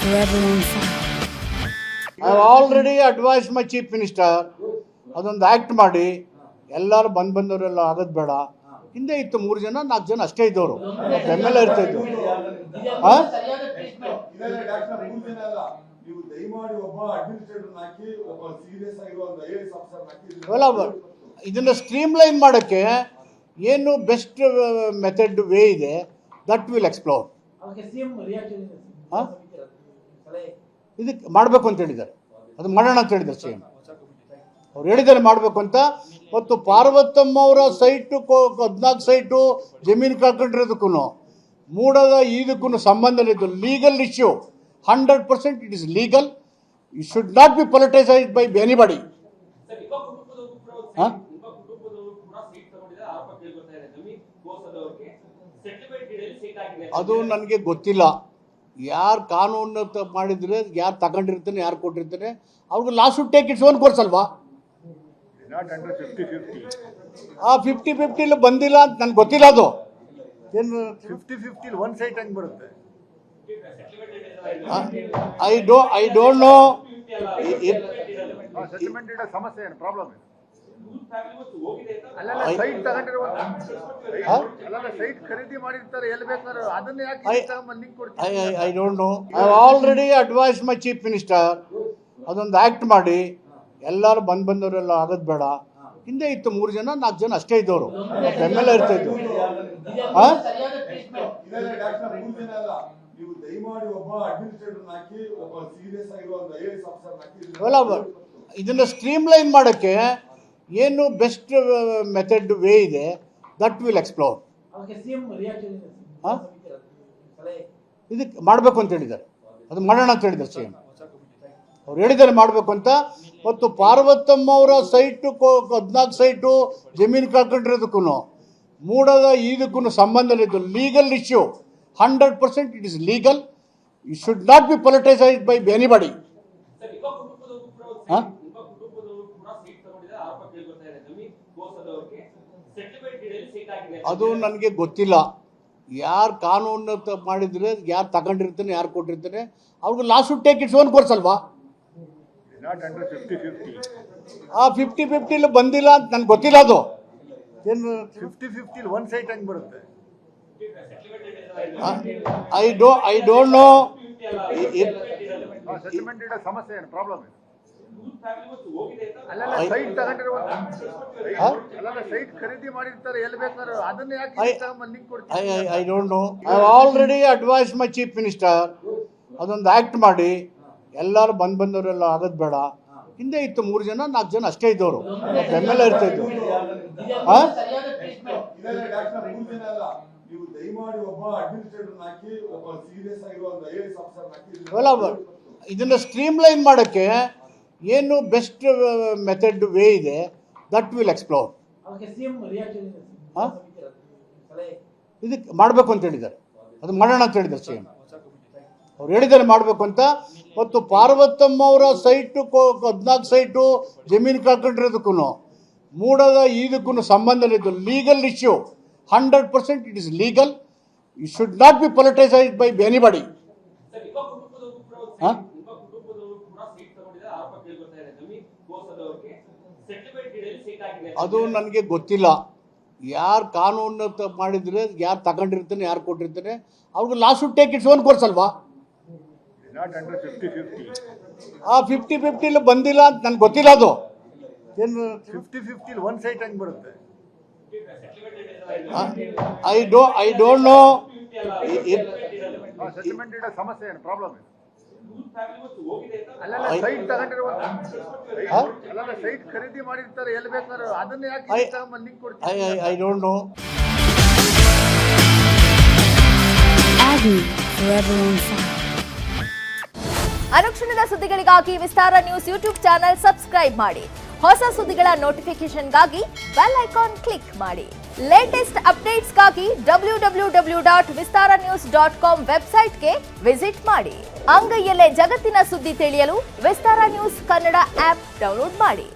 forever on fire. I have already advised my chief minister ಅದೊಂದು act ಮಾಡಿ ಎಲ್ಲರೂ ಬಂದವರೆಲ್ಲ ಆಗೋದು ಬೇಡ. ಹಿಂದೆ ಇತ್ತು 3 ಜನ 4 ಜನ ಅಷ್ಟೇ ಇದ್ದವರು, MLA ಇರ್ತಾ ಇದ್ರು. ಇದನ್ನ ಸ್ಟ್ರೀಮ್ ಲೈನ್ ಮಾಡೋಕ್ಕೆ ಏನು ಬೆಸ್ಟ್ ಮೆಥಡ್ ವೇ ಇದೆ, ದಟ್ ವಿಲ್ ಎಕ್ಸ್ಪ್ಲೋರ್. ಇದಕ್ಕೆ ಮಾಡಬೇಕು ಅಂತ ಹೇಳಿದ್ದಾರೆ, ಅದು ಮಾಡೋಣ ಅಂತ ಹೇಳಿದ್ದಾರೆ CM. ಅವ್ರು ಹೇಳಿದ್ದಾರೆ ಮಾಡಬೇಕು ಅಂತ. ಮತ್ತು ಪಾರ್ವತಮ್ಮ ಅವರ ಸೈಟು 14 ಸೈಟು ಜಮೀನು ಕಳ್ಕೊಂಡಿರೋದಕ್ಕೂ ಮೂಡದ ಇದಕ್ಕೂ ಸಂಬಂಧ ಇಲ್ಲ. Legal issue 100%. It is legal. It should not be politicised by anybody. ಅದು ನನಗೆ ಗೊತ್ತಿಲ್ಲ. ಯಾರು ಕಾನೂನು ಮಾಡಿದ್ರೆ, ಯಾರು ತಗೊಂಡಿರ್ತಾನೆ, ಯಾರು ಕೊಟ್ಟಿರ್ತಾನೆ, ಅವ್ರಿಗೆ last take its own course ಅಲ್ವಾ. ಆ 50-50 ಬಂದಿಲ್ಲ ಅಂತ ನನ್ಗೆ ಗೊತ್ತಿಲ್ಲ. ಅದು ಏನು 50-50 1 ಸೈಟ್ ಹೆಂಗ್ ಬರುತ್ತೆ? I don't no. ಸೆಟಲ್ಮೆಂಟ್ ಇಡೋ ಸಮಸ್ಯೆ ಏನು, ಪ್ರಾಬ್ಲಮ್ ಏನು? ಅಲ್ಲೆಲ್ಲ ಸೈಟ್ ತಗೊಂಡಿರುವಂತ, ಅಲ್ಲೆಲ್ಲ ಸೈಟ್ ಖರೀದಿ ಮಾಡಿರ್ತಾರೆ, ಎಲ್ಲಿ ಬೇಕಾದ್ರೂ ಅದನ್ನ ಯಾಕೆ ಲಿಂಕ್ ಕೊಡ್ತೀವಿ? I don't know. I have already advise my chief minister ಅದೊಂದು ಆಕ್ಟ್ ಮಾಡಿ ಎಲ್ಲರೂ ಬಂದವರೆಲ್ಲ ಆಗೋದು ಬೇಡ. ಹಿಂದೆ ಇತ್ತು 3 ಜನ 4 ಜನ ಅಷ್ಟೇ ಇದ್ದವರು, MLA ಇರ್ತಾ ಇದ್ರು. ಇದನ್ನ ಸ್ಟ್ರೀಮ್ ಲೈನ್ ಮಾಡೋಕ್ಕೆ ಏನು ಬೆಸ್ಟ್ ಮೆಥಡ್ ವೇ ಇದೆ, ದಟ್ ವಿಲ್ ಎಕ್ಸ್ಪ್ಲೋರ್. ಇದಕ್ಕೆ ಮಾಡಬೇಕು ಅಂತ ಹೇಳಿದ್ದಾರೆ, ಅದು ಮಾಡೋಣ ಅಂತ ಹೇಳಿದ್ದಾರೆ CM. ಅವ್ರು ಹೇಳಿದ್ದಾರೆ ಮಾಡಬೇಕು ಅಂತ. ಮತ್ತು ಪಾರ್ವತಮ್ಮ ಅವರ ಸೈಟು 14 ಸೈಟು ಜಮೀನು ಕಳ್ಕೊಂಡಿರೋದಕ್ಕೂ ಮೂಡದ ಇದಕ್ಕೂ ಸಂಬಂಧ ಇಲ್ಲ. Legal issue 100%. It is legal. It should not be politicised by anybody. ಅದು ನನಗೆ ಗೊತ್ತಿಲ್ಲ. ಯಾರು ಕಾನೂನು ಮಾಡಿದ್ರೆ, ಯಾರು ತಗೊಂಡಿರ್ತಾನೆ, ಯಾರು ಕೊಟ್ಟಿರ್ತಾನೆ, ಅವ್ರಿಗೆ last take its own course ಅಲ್ವಾ. ಆ 50-50 ಬಂದಿಲ್ಲ ಅಂತ ನನ್ಗೆ ಗೊತ್ತಿಲ್ಲ. ಅದು ಏನು 50-50 1 ಸೈಟ್ ಹೆಂಗ್ ಬರುತ್ತೆ? I don't no. ಸೆಟಲ್ಮೆಂಟ್ ಇಡೋ ಸಮಸ್ಯೆ ಏನು, ಪ್ರಾಬ್ಲಮ್ ಏನು? ಅಲ್ಲೆಲ್ಲ ಸೈಟ್ ತಗೊಂಡಿರುವಂತ, ಅಲ್ಲೆಲ್ಲ ಸೈಟ್ ಖರೀದಿ ಮಾಡಿರ್ತಾರೆ, ಎಲ್ಲಿ ಬೇಕಾದ್ರೂ ಅದನ್ನ ಯಾಕೆ ಲಿಂಕ್ ಕೊಡ್ತೀವಿ? I don't know. I have already advise my chief minister ಅದೊಂದು ಆಕ್ಟ್ ಮಾಡಿ ಎಲ್ಲರೂ ಬಂದವರೆಲ್ಲ ಆಗೋದು ಬೇಡ. ಹಿಂದೆ ಇತ್ತು 3 ಜನ 4 ಜನ ಅಷ್ಟೇ ಇದ್ದವರು, MLA ಇರ್ತಾ ಇದ್ರು. ಇದನ್ನ ಸ್ಟ್ರೀಮ್ ಲೈನ್ ಮಾಡೋಕ್ಕೆ ಏನು ಬೆಸ್ಟ್ ಮೆಥಡ್ ವೇ ಇದೆ, ದಟ್ ವಿಲ್ ಎಕ್ಸ್ಪ್ಲೋರ್. ಇದಕ್ಕೆ ಮಾಡಬೇಕು ಅಂತ ಹೇಳಿದ್ದಾರೆ, ಅದು ಮಾಡೋಣ ಅಂತ ಹೇಳಿದ್ದಾರೆ CM. ಅವ್ರು ಹೇಳಿದ್ದಾರೆ ಮಾಡಬೇಕು ಅಂತ. ಮತ್ತು ಪಾರ್ವತಮ್ಮ ಅವರ ಸೈಟು 14 ಸೈಟು ಜಮೀನು ಕಳ್ಕೊಂಡಿರೋದಕ್ಕೂ ಮೂಡದ ಇದಕ್ಕೂ ಸಂಬಂಧ ಇಲ್ಲ. Legal issue 100%. It is legal. It should not be politicised by anybody. ಅದು ನನಗೆ ಗೊತ್ತಿಲ್ಲ. ಯಾರು ಕಾನೂನು ಮಾಡಿದ್ರೆ, ಯಾರು ತಗೊಂಡಿರ್ತಾನೆ, ಯಾರು ಕೊಟ್ಟಿರ್ತಾನೆ, ಅವ್ರಿಗೆ last take its own course ಅಲ್ವಾ. ಆ 50-50 ಬಂದಿಲ್ಲ ಅಂತ ನನ್ಗೆ ಗೊತ್ತಿಲ್ಲ. ಅದು ಏನು 50-50 1 ಸೈಟ್ ಹೆಂಗ್ ಬರುತ್ತೆ? I don't no. ಸೆಟಲ್ಮೆಂಟ್ ಇಡೋ ಸಮಸ್ಯೆ ಏನು, ಪ್ರಾಬ್ಲಮ್ ಏನು? ಅಲ್ಲೆಲ್ಲ ಸೈಟ್ ತಗೊಂಡಿರುವಂತ, ಅಲ್ಲೆಲ್ಲ ಸೈಟ್ ಖರೀದಿ ಮಾಡಿರ್ತಾರೆ, ಎಲ್ಲಿ ಬೇಕಾದ್ರೂ ಅದನ್ನ ಯಾಕೆ ಲಿಂಕ್ ಕೊಡ್ತೀವಿ? I don't no. Forever on fire. ಅನುಕ್ಷಣದ ಸುದ್ದಿಗಳಿಗಾಗಿ ವಿಸ್ತಾರ ನ್ಯೂಸ್ ಯೂಟ್ಯೂಬ್ ಚಾನೆಲ್ ಸಬ್ಸ್ಕ್ರೈಬ್ ಮಾಡಿ. ಹೊಸ ಸುದ್ದಿಗಳ ನೋಟಿಫಿಕೇಶನ್ಗಾಗಿ ಬೆಲ್ ಐಕಾನ್ ಕ್ಲಿಕ್ ಮಾಡಿ. ಲೇಟೆಸ್ಟ್ ಅಪ್ಡೇಟ್ಸ್ಗಾಗಿ www.vistaranews.com ವೆಬ್ಸೈಟ್ಗೆ ವಿಸಿಟ್ ಮಾಡಿ. ಅಂಗೈಯಲ್ಲೇ ಜಗತ್ತಿನ ಸುದ್ದಿ ತಿಳಿಯಲು ವಿಸ್ತಾರ ನ್ಯೂಸ್ ಕನ್ನಡ ಆಪ್ ಡೌನ್ಲೋಡ್ ಮಾಡಿ.